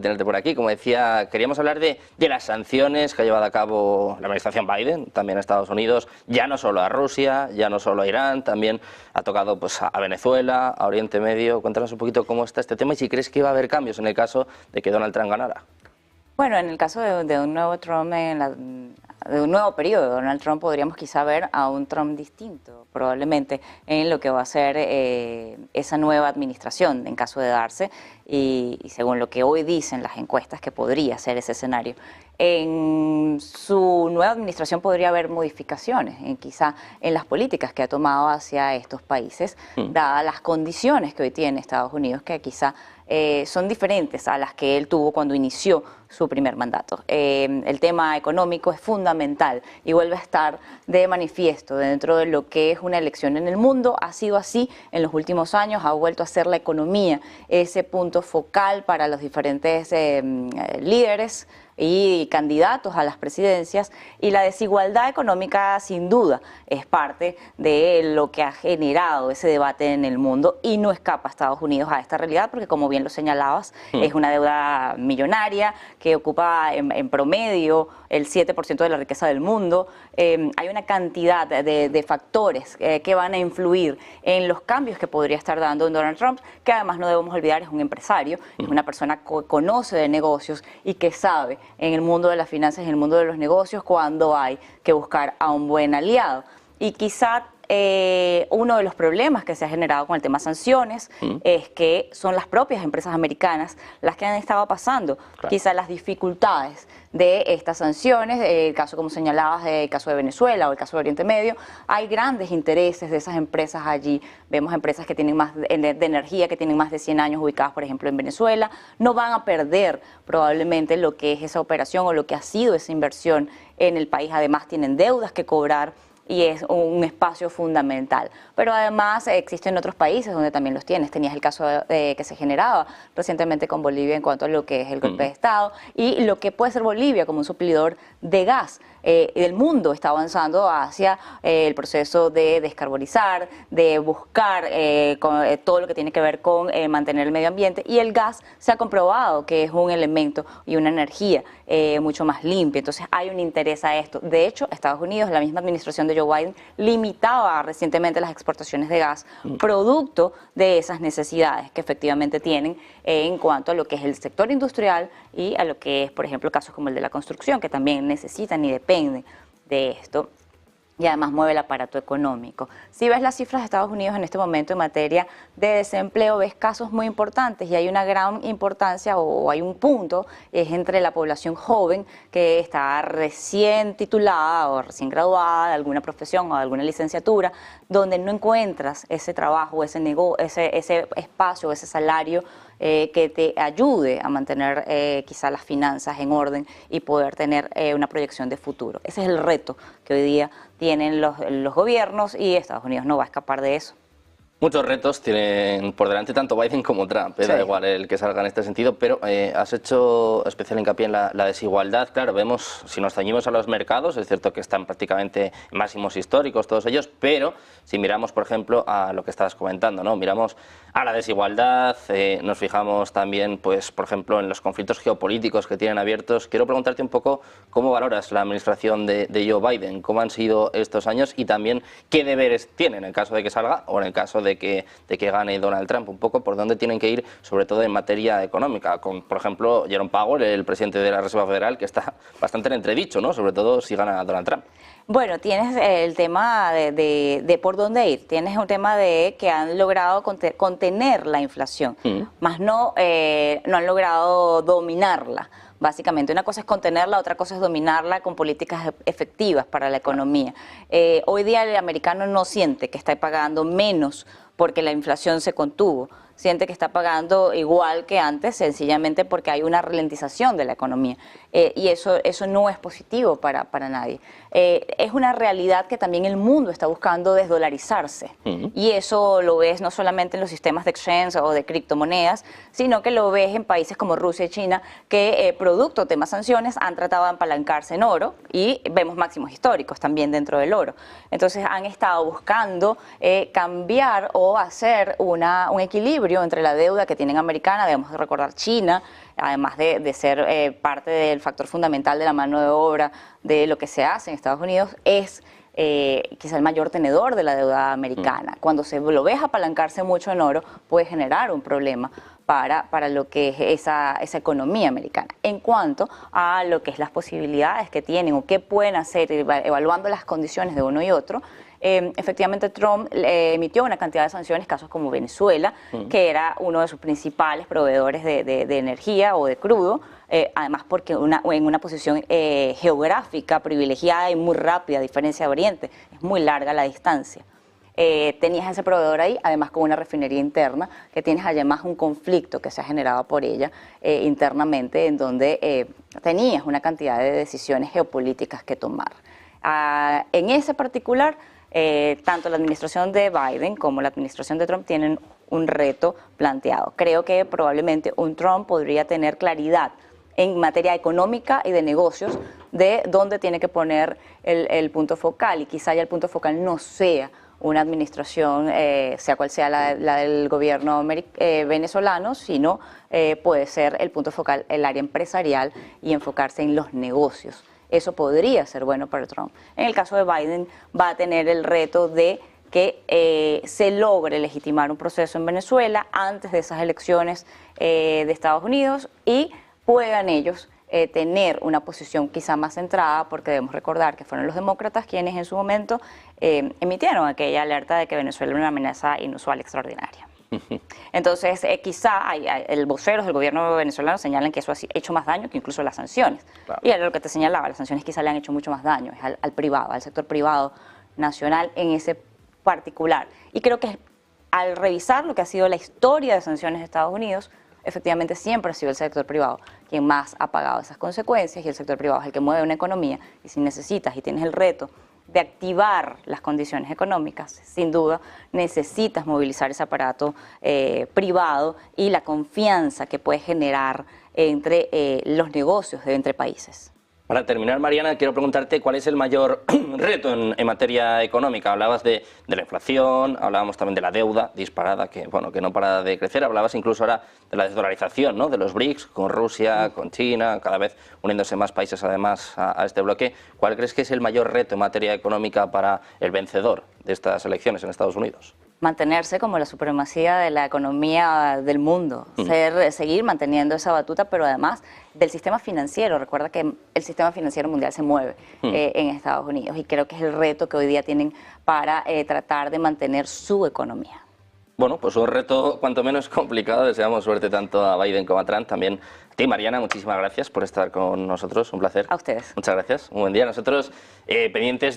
Tenerte por aquí. Como decía, queríamos hablar de las sanciones que ha llevado a cabo la administración Biden, también a Estados Unidos, ya no solo a Rusia, ya no solo a Irán, también ha tocado pues, a Venezuela, a Oriente Medio. Cuéntanos un poquito cómo está este tema y si crees que iba a haber cambios en el caso de que Donald Trump ganara. Bueno, en el caso de un nuevo Trump, de un nuevo periodo de Donald Trump, podríamos quizá ver a un Trump distinto, probablemente, en lo que va a ser esa nueva administración, en caso de darse, y según lo que hoy dicen las encuestas, que podría ser ese escenario. En su nueva administración podría haber modificaciones, quizá en las políticas que ha tomado hacia estos países, dadas las condiciones que hoy tiene Estados Unidos, que quizá son diferentes a las que él tuvo cuando inició su primer mandato. El tema económico es fundamental y vuelve a estar de manifiesto dentro de lo que es una elección en el mundo. Ha sido así en los últimos años, ha vuelto a ser la economía ese punto focal para los diferentes líderes y candidatos a las presidencias, y la desigualdad económica sin duda es parte de lo que ha generado ese debate en el mundo y no escapa Estados Unidos a esta realidad porque, como bien lo señalabas, es una deuda millonaria que ocupa en promedio el 7% de la riqueza del mundo. Hay una cantidad de factores que van a influir en los cambios que podría estar dando Donald Trump, que además no debemos olvidar es un empresario, es una persona que conoce de negocios y que sabe en el mundo de las finanzas, en el mundo de los negocios, cuando hay que buscar a un buen aliado. Y quizá uno de los problemas que se ha generado con el tema sanciones es que son las propias empresas americanas las que han estado pasando quizá las dificultades de estas sanciones. El caso, como señalabas, el caso de Venezuela o el caso de Oriente Medio, hay grandes intereses de esas empresas allí. Vemos empresas que tienen más de energía, que tienen más de 100 años ubicadas, por ejemplo, en Venezuela. No van a perder probablemente lo que es esa operación o lo que ha sido esa inversión en el país. Además, tienen deudas que cobrar y es un espacio fundamental. Pero además existen otros países donde también los tienes. Tenías el caso que se generaba recientemente con Bolivia en cuanto a lo que es el golpe de Estado y lo que puede ser Bolivia como un suplidor de gas. El mundo está avanzando hacia el proceso de descarbonizar, de buscar todo lo que tiene que ver con mantener el medio ambiente, y el gas se ha comprobado que es un elemento y una energía mucho más limpia. Entonces hay un interés a esto. De hecho, Estados Unidos, la misma administración de Joe Biden, limitaba recientemente las exportaciones de gas producto de esas necesidades que efectivamente tienen en cuanto a lo que es el sector industrial y a lo que es, por ejemplo, casos como el de la construcción, que también necesitan y dependen de esto. Y además mueve el aparato económico. Si ves las cifras de Estados Unidos en este momento en materia de desempleo, ves casos muy importantes y hay una gran importancia o hay un punto, es entre la población joven que está recién titulada o recién graduada de alguna profesión o de alguna licenciatura, donde no encuentras ese trabajo, ese espacio, ese salario que te ayude a mantener quizá las finanzas en orden y poder tener una proyección de futuro. Ese es el reto que hoy día tienen los gobiernos y Estados Unidos no va a escapar de eso. Muchos retos tienen por delante tanto Biden como Trump, da igual el que salga en este sentido, pero has hecho especial hincapié en la desigualdad. Claro, vemos, si nos ceñimos a los mercados, es cierto que están prácticamente en máximos históricos todos ellos, pero si miramos, por ejemplo, a lo que estabas comentando, ¿no? Miramos a la desigualdad, nos fijamos también, pues, por ejemplo, en los conflictos geopolíticos que tienen abiertos. Quiero preguntarte un poco cómo valoras la administración de Joe Biden, cómo han sido estos años y también qué deberes tiene en el caso de que salga o en el caso de que gane Donald Trump, un poco por dónde tienen que ir, sobre todo en materia económica, con, por ejemplo, Jerome Powell, el presidente de la Reserva Federal, que está bastante en entredicho, ¿no? Sobre todo si gana Donald Trump. Bueno, tienes el tema de por dónde ir, tienes un tema de que han logrado contener la inflación, más no han logrado dominarla. Básicamente, una cosa es contenerla, otra cosa es dominarla con políticas efectivas para la economía. Hoy día el americano no siente que está pagando menos porque la inflación se contuvo, siente que está pagando igual que antes, sencillamente porque hay una ralentización de la economía. Y eso no es positivo para nadie. Es una realidad que también el mundo está buscando desdolarizarse. Y eso lo ves no solamente en los sistemas de exchange o de criptomonedas, sino que lo ves en países como Rusia y China, que producto de temas sanciones han tratado de apalancarse en oro y vemos máximos históricos también dentro del oro. Entonces han estado buscando cambiar o hacer un equilibrio equilibrio entre la deuda que tienen americana, debemos recordar China, además de ser parte del factor fundamental de la mano de obra de lo que se hace en Estados Unidos, es quizá el mayor tenedor de la deuda americana. Cuando se lo ves apalancarse mucho en oro, puede generar un problema para lo que es esa economía americana. En cuanto a lo que es las posibilidades que tienen o qué pueden hacer, evaluando las condiciones de uno y otro, efectivamente Trump emitió una cantidad de sanciones, casos como Venezuela, que era uno de sus principales proveedores de energía o de crudo, además porque en una posición geográfica privilegiada y muy rápida, a diferencia de Oriente, es muy larga la distancia. Tenías ese proveedor ahí, además con una refinería interna, que tienes además un conflicto que se ha generado por ella internamente, en donde tenías una cantidad de decisiones geopolíticas que tomar. En ese particular, tanto la administración de Biden como la administración de Trump tienen un reto planteado. Creo que probablemente un Trump podría tener claridad en materia económica y de negocios de dónde tiene que poner el punto focal, y quizá ya el punto focal no sea una administración, sea cual sea la del gobierno venezolano, sino puede ser el punto focal el área empresarial y enfocarse en los negocios. Eso podría ser bueno para Trump. En el caso de Biden va a tener el reto de que se logre legitimar un proceso en Venezuela antes de esas elecciones de Estados Unidos y puedan ellos tener una posición quizá más centrada, porque debemos recordar que fueron los demócratas quienes en su momento emitieron aquella alerta de que Venezuela era una amenaza inusual, extraordinaria. Entonces, quizá el voceros del gobierno venezolano señalan que eso ha hecho más daño que incluso las sanciones. Claro. Y era lo que te señalaba, las sanciones quizá le han hecho mucho más daño al privado, al sector privado nacional en ese particular. Y creo que al revisar lo que ha sido la historia de sanciones de Estados Unidos, efectivamente siempre ha sido el sector privado quien más ha pagado esas consecuencias, y el sector privado es el que mueve una economía, y si necesitas y tienes el reto de activar las condiciones económicas, sin duda necesitas movilizar ese aparato privado y la confianza que puede generar entre los negocios entre países. Para terminar, Mariana, quiero preguntarte cuál es el mayor reto en materia económica. Hablabas de la inflación, hablábamos también de la deuda disparada, que no para de crecer. Hablabas incluso ahora de la desdolarización, ¿no?, de los BRICS, con Rusia, con China, cada vez uniéndose más países además a este bloque. ¿Cuál crees que es el mayor reto en materia económica para el vencedor de estas elecciones en Estados Unidos? Mantenerse como la supremacía de la economía del mundo, seguir manteniendo esa batuta, pero además del sistema financiero. Recuerda que el sistema financiero mundial se mueve en Estados Unidos, y creo que es el reto que hoy día tienen para tratar de mantener su economía. Bueno, pues un reto cuanto menos complicado. Deseamos suerte tanto a Biden como a Trump. También a ti, Mariana, muchísimas gracias por estar con nosotros. Un placer. A ustedes. Muchas gracias. Un buen día. Nosotros pendientes